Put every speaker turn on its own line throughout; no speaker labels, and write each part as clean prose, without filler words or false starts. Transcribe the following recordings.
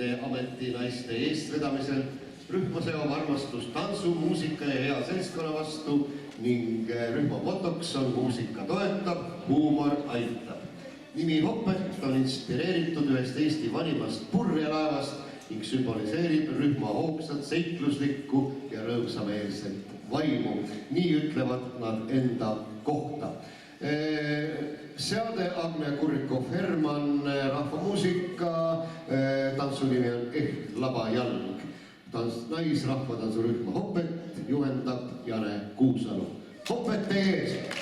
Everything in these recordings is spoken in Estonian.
meeste ametinaiste eestvedamisel rühma seob armastus tantsu, muusika ja hea seltskonna vastu ning rühma motoks on muusika toetab, huumor aitab. Nimi Hopet on inspireeritud ühest Eesti vanimast purjelaevast ning sümboliseerib rühma hoogsat, seikluslikku ja rõõmsameelset vaimu. Nii ütlevad nad enda kohta. Seade Agne Kurrikov-Hermann, rahvamuusika, tantsu nimi on Labajalg. Naisrahvatantsurühma Hopet juhendab Jane Kuusalu. Hopet teie ees!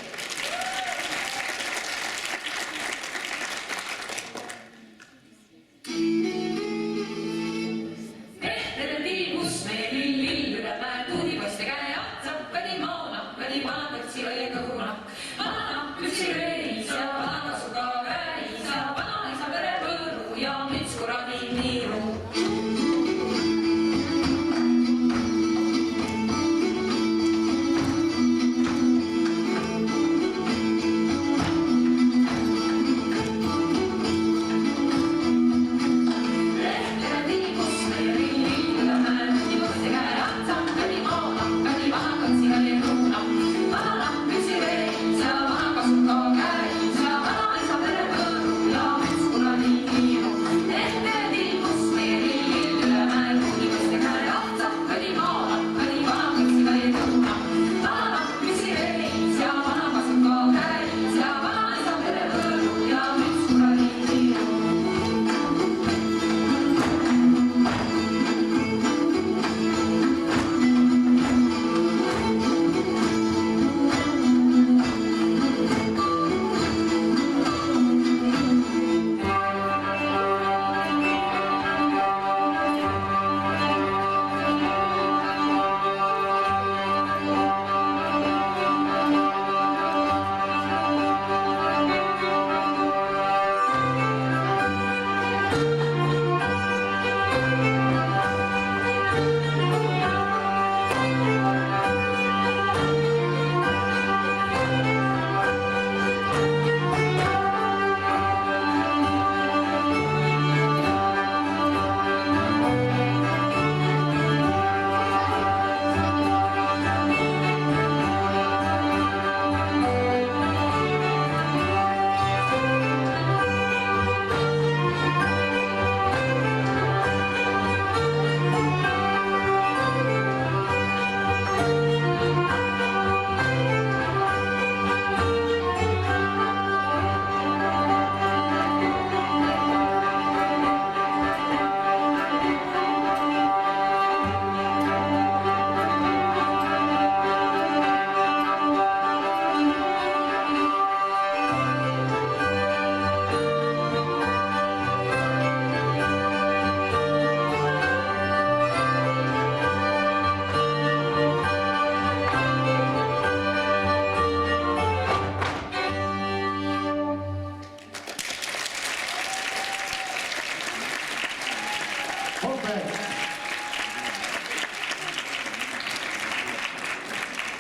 Hopet!